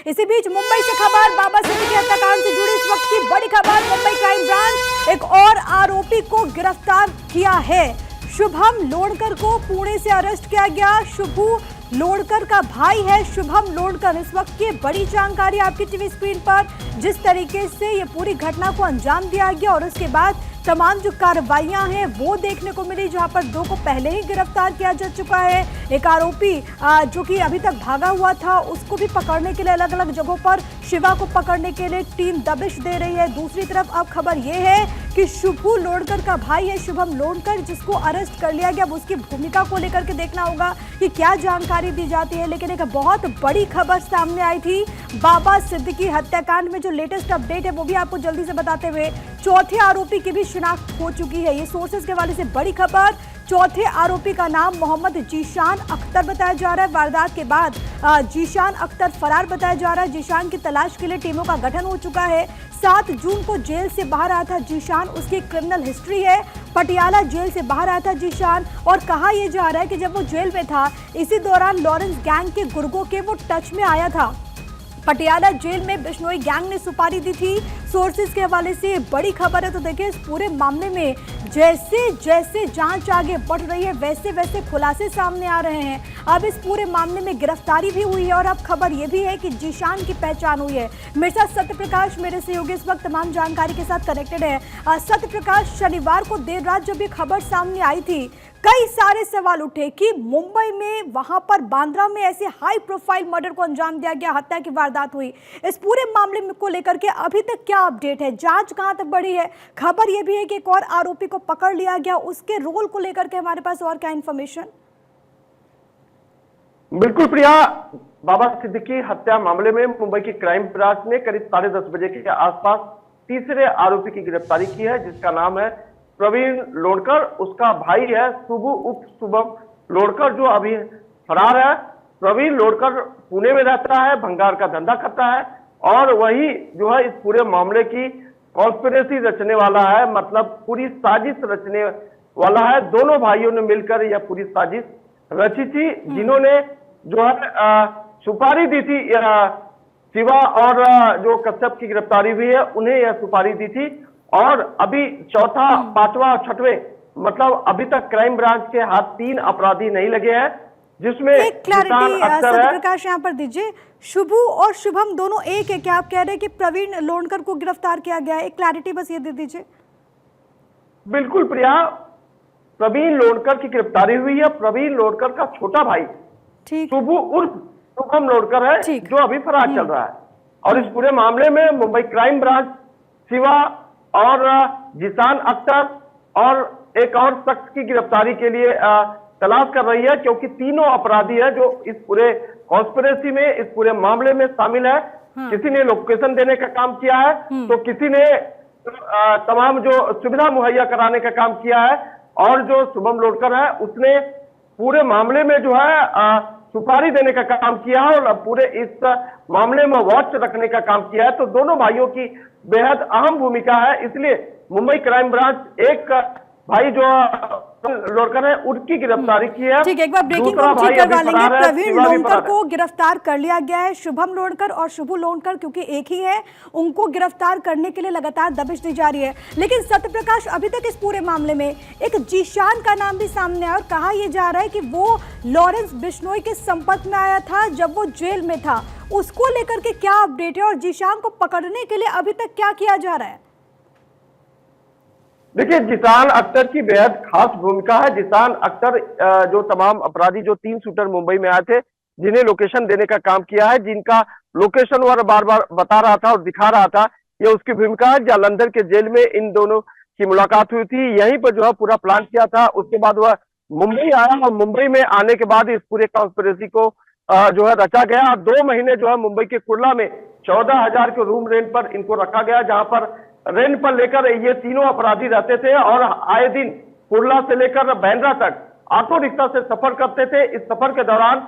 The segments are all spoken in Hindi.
इसी बीच मुंबई से खबर, बाबा सिद्दीकी हत्याकांड से जुड़ी इस वक्त की बड़ी खबर। मुंबई क्राइम ब्रांच एक और आरोपी को गिरफ्तार किया है। शुभम लोणकर को पुणे से अरेस्ट किया गया। शुभू लोणकर का भाई है शुभम लोणकर। इस वक्त की बड़ी जानकारी आपकी टीवी स्क्रीन पर, जिस तरीके से ये पूरी घटना को अंजाम दिया गया और उसके बाद तमाम जो कार्रवाइयां हैं वो देखने को मिली, जहां पर 2 को पहले ही गिरफ्तार किया जा चुका है। एक आरोपी जो कि अभी तक भागा हुआ था, उसको भी पकड़ने के लिए अलग अलग जगहों पर शिवा को पकड़ने के लिए टीम दबिश दे रही है। दूसरी तरफ अब खबर ये है कि शुभू लोणकर का भाई है शुभम लोणकर, जिसको अरेस्ट कर लिया गया। अब उसकी भूमिका को लेकर के देखना होगा कि क्या जानकारी दी जाती है। लेकिन एक बहुत बड़ी खबर सामने आई थी बाबा सिद्दीकी हत्याकांड में। जो लेटेस्ट अपडेट है वो भी आपको जल्दी से बताते हुए, चौथे आरोपी की भी शिनाख्त हो चुकी है। ये सोर्सेज के हवाले से बड़ी खबर। चौथे आरोपी का नाम मोहम्मद जीशान अख्तर बताया जा रहा है। वारदात के बाद जीशान अख्तर फरार बताया जा रहा है। जीशान की तलाश के लिए टीमों का गठन हो चुका है। 7 जून को जेल से बाहर आया था जीशान। उसकी क्रिमिनल हिस्ट्री है। पटियाला जेल से बाहर आया था जीशान और कहा यह जा रहा है कि जब वो जेल में था, इसी दौरान लॉरेंस गैंग के गुर्गों के वो टच में आया था। पटियाला जेल में बिश्नोई गैंग ने सुपारी दी थी। सोर्सेज के हवाले से बड़ी खबर है। तो देखिए, इस पूरे मामले में जैसे जैसे जांच आगे बढ़ रही है, वैसे वैसे खुलासे सामने आ रहे हैं। अब इस पूरे मामले में गिरफ्तारी भी हुई है और अब खबर यह भी है कि जीशान की पहचान हुई है। मेरे साथ सत्य प्रकाश मेरे सहयोगी इस वक्त तमाम जानकारी के साथ कनेक्टेड है। सत्य प्रकाश, शनिवार को देर रात जब ये खबर सामने आई थी, कई सारे सवाल उठे कि मुंबई में, वहां पर बांद्रा में ऐसे हाई प्रोफाइल मर्डर को अंजाम दिया गया, हत्या की वारदात हुई। इस पूरे मामले को लेकर के अभी तक क्या अपडेट है? जांच कहां तक बढ़ी है? खबर यह भी है कि एक और आरोपी को पकड़ लिया गया। उसके रोल को लेकर के हमारे पास और क्या इंफॉर्मेशन? बिल्कुल प्रिया, बाबा सिद्दीकी हत्या मामले में मुंबई की क्राइम ब्रांच ने करीब 10:30 बजे के आसपास तीसरे आरोपी की गिरफ्तारी की है, जिसका नाम है प्रवीण लोणकर। उसका भाई है शुभू उप शुभम लोणकर, जो अभी फरार है। प्रवीण लोणकर पुणे में रहता है, भंगार का धंधा करता है और वही जो है इस पूरे मामले की कॉन्स्पिरेसी रचने वाला है, मतलब पूरी साजिश रचने वाला है। दोनों भाइयों ने मिलकर यह पूरी साजिश रची थी, जिन्होंने जो है सुपारी दी थी। शिवा और जो कश्यप की गिरफ्तारी हुई है, उन्हें यह सुपारी दी थी। और अभी चौथा, पांचवा और छठवें, मतलब अभी तक क्राइम ब्रांच के हाथ 3 अपराधी नहीं लगे हैं, जिसमें एक क्लैरिटी सत्य प्रकाश यहाँ पर दीजिए। शुभू और शुभम दोनों एक है क्या? आप कह रहे हैं कि प्रवीण लोणकर को गिरफ्तार किया गया है? एक क्लैरिटी बस ये दे दीजिए। बिल्कुल प्रिया, प्रवीण लोणकर की गिरफ्तारी हुई है। प्रवीण लोणकर का छोटा भाई शुभू उर्फ शुभम लोणकर है, जो अभी फरार चल रहा है। और इस पूरे मामले में मुंबई क्राइम ब्रांच शिवा और जीशान अख्तर और एक और शख्स की गिरफ्तारी के लिए तलाश कर रही है, क्योंकि तीनों अपराधी है जो इस पूरे कॉन्स्पिरेसी में, इस पूरे मामले में शामिल है। किसी ने लोकेशन देने का काम किया है, तो किसी ने तमाम जो सुविधा मुहैया कराने का काम किया है, और जो शुभम लोणकर है उसने पूरे मामले में जो है सुपारी देने का काम किया है और पूरे इस मामले में वॉच रखने का काम किया है। तो दोनों भाइयों की बेहद अहम भूमिका है, इसलिए मुंबई क्राइम ब्रांच एक भाई जो लोणकर है उनकी गिरफ्तारी की है। ठीक है, एक बार ब्रेकिंग को ठीक करवा लेंगे। प्रवीण लोणकर को गिरफ्तार कर लिया गया है। शुभम लोणकर और शुभू लोणकर क्योंकि एक ही है, उनको गिरफ्तार करने के लिए लगातार दबिश दी जा रही है। लेकिन सत्य प्रकाश, अभी तक इस पूरे मामले में एक जीशान का नाम भी सामने आया और कहा यह जा रहा है कि वो लॉरेंस बिश्नोई के संपर्क में आया था जब वो जेल में था। उसको लेकर के क्या अपडेट है और जीशान को पकड़ने के लिए अभी तक क्या किया जा रहा है? देखिए, जीशान अख्तर की बेहद खास भूमिका है। जीशान अख्तर जो तमाम अपराधी, जो 3 शूटर मुंबई में आए थे, जिन्हें लोकेशन देने का काम किया है, जिनका लोकेशन वह बार बार बता रहा था और दिखा रहा था, ये उसकी भूमिका है। जालंधर के जेल में इन दोनों की मुलाकात हुई थी, यहीं पर जो है पूरा प्लान किया था। उसके बाद वह मुंबई आया और मुंबई में आने के बाद इस पूरे कॉन्स्पिरेसी को जो है रचा गया। 2 महीने जो है मुंबई के कुर्ला में 14,000 के रूम रेंट पर इनको रखा गया, जहां पर रेंट पर लेकर ये तीनों अपराधी रहते थे और आए दिन कुर्ला से लेकर बांद्रा तक ऑटो रिक्शा से सफर करते थे। इस सफर के दौरान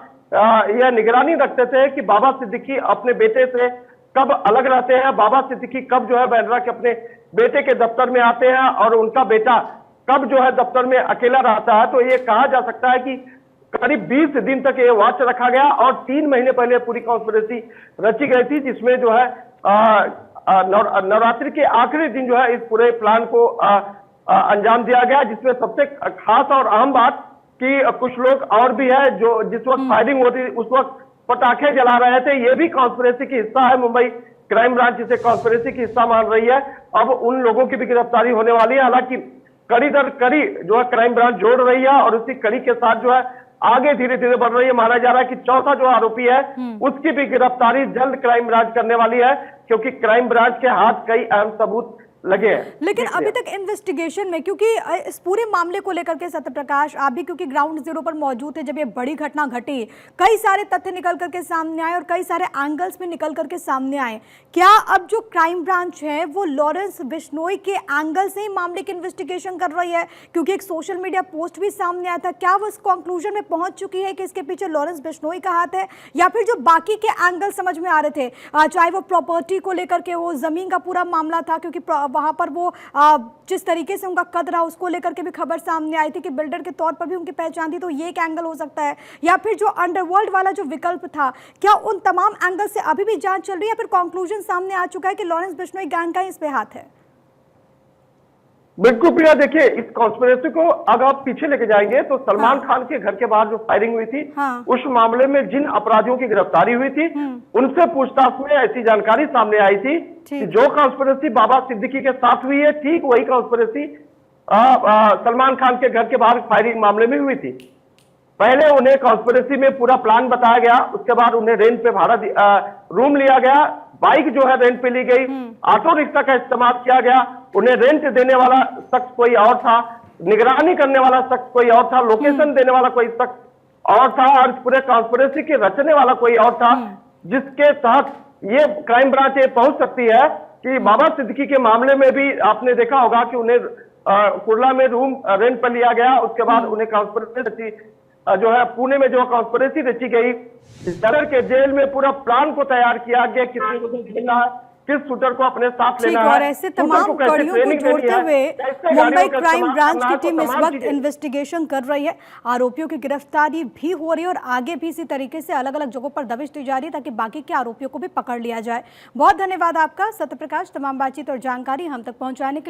यह निगरानी रखते थे कि बाबा सिद्दीकी अपने बेटे से कब अलग रहते हैं, बाबा सिद्दीकी कब जो है बांद्रा के अपने बेटे के दफ्तर में आते हैं और उनका बेटा कब जो है दफ्तर में अकेला रहता है। तो ये कहा जा सकता है कि करीब 20 दिन तक ये वॉच रखा गया और 3 महीने पहले पूरी कॉन्स्पिरेसी रची गई थी, जिसमें जो है नवरात्रि के आखिरी दिन जो है इस पूरे प्लान को अंजाम दिया गया, जिसमें सबसे खास और अहम बात कि कुछ लोग और भी है जो जिस वक्त फायरिंग होती उस वक्त पटाखे जला रहे थे, ये भी कॉन्स्पिरेसी की हिस्सा है। मुंबई क्राइम ब्रांच इसे कॉन्स्पिरेसी की हिस्सा मान रही है। अब उन लोगों की भी गिरफ्तारी होने वाली है। हालांकि कड़ी दर कड़ी जो है क्राइम ब्रांच जोड़ रही है और उसी कड़ी के साथ जो है आगे धीरे धीरे बढ़ रही है। माना जा रहा है कि चौथा जो आरोपी है उसकी भी गिरफ्तारी जल्द क्राइम ब्रांच करने वाली है, क्योंकि क्राइम ब्रांच के हाथ कई अहम सबूत लगे हैं। लेकिन अभी तक इन्वेस्टिगेशन में, क्योंकि इस पूरे मामले को लेकर के सत्यप्रकाश आप भी क्योंकि ग्राउंड जीरो पर मौजूद थे जब ये बड़ी घटना घटी, कई सारे तथ्य निकल करके सामने आए और कई सारे एंगल्स में निकल करके सामने आए। क्या अब जो क्राइम ब्रांच है वो लॉरेंस बिश्नोई के एंगल से ही मामले की इन्वेस्टिगेशन कर रही है? क्योंकि एक सोशल मीडिया पोस्ट भी सामने आया था, क्या वो इस कंक्लूजन में पहुंच चुकी है कि इसके पीछे लॉरेंस बिश्नोई का हाथ है, या फिर जो बाकी के एंगल समझ में आ रहे थे, चाहे वो प्रॉपर्टी को लेकर के हो, जमीन का पूरा मामला था, क्योंकि वहां पर वो जिस तरीके से उनका कद रहा उसको लेकर के भी खबर सामने आई थी कि बिल्डर के तौर पर भी उनकी पहचान थी, तो ये एक एंगल हो सकता है, या फिर जो अंडरवर्ल्ड वाला जो विकल्प था, क्या उन तमाम एंगल से अभी भी जांच चल रही है, या फिर कंक्लूजन सामने आ चुका है कि लॉरेंस बिश्नोई गैंग का इस पे हाथ है? बिल्कुल प्रिया, देखिए इस कॉन्स्पिरेसी को अगर आप पीछे लेके जाएंगे तो सलमान खान के घर के बाहर जो फायरिंग हुई थी, उस मामले में जिन अपराधियों की गिरफ्तारी हुई थी उनसे पूछताछ में ऐसी जानकारी सामने आई थी कि जो कॉन्स्पिरेसी बाबा सिद्दीकी के साथ हुई है, ठीक वही कॉन्स्पिरेसी सलमान खान के घर के बाहर फायरिंग मामले में हुई थी। पहले उन्हें कॉन्स्पिरेसी में पूरा प्लान बताया गया, उसके बाद उन्हें रेंट पे भाड़ा रूम लिया गया, बाइक जो है रेंट पे ली गई, ऑटो रिक्शा का इस्तेमाल किया गया, उन्हें रेंट देने वाला शख्स कोई और था, निगरानी करने वाला शख्स कोई और था, लोकेशन देने वाला कोई शख्स और था, और पूरे कॉन्स्पिरेसी के रचने वाला कोई और था, जिसके तहत ये क्राइम ब्रांच ये पहुंच सकती है कि बाबा सिद्दीकी के मामले में भी आपने देखा होगा कि उन्हें कुर्ला में रूम रेंट पर लिया गया, उसके बाद उन्हें कॉन्स्पिरेसी जो है पुणे में जो कॉन्स्पिरेसी रची गई, सदर के जेल में पूरा प्लान को तैयार किया गया, कितने को खेलना है, किस शूटर को अपने साथ लेना है, और ऐसे तमाम कड़ियों को जोड़ते हुए मुंबई क्राइम ब्रांच की टीम इस वक्त इन्वेस्टिगेशन कर रही है। आरोपियों की गिरफ्तारी भी हो रही है और आगे भी इसी तरीके से अलग अलग जगहों पर दबिश दी जा रही है ताकि बाकी के आरोपियों को भी पकड़ लिया जाए। बहुत धन्यवाद आपका सत्यप्रकाश, तमाम बातचीत और जानकारी हम तक पहुंचाने के लिए।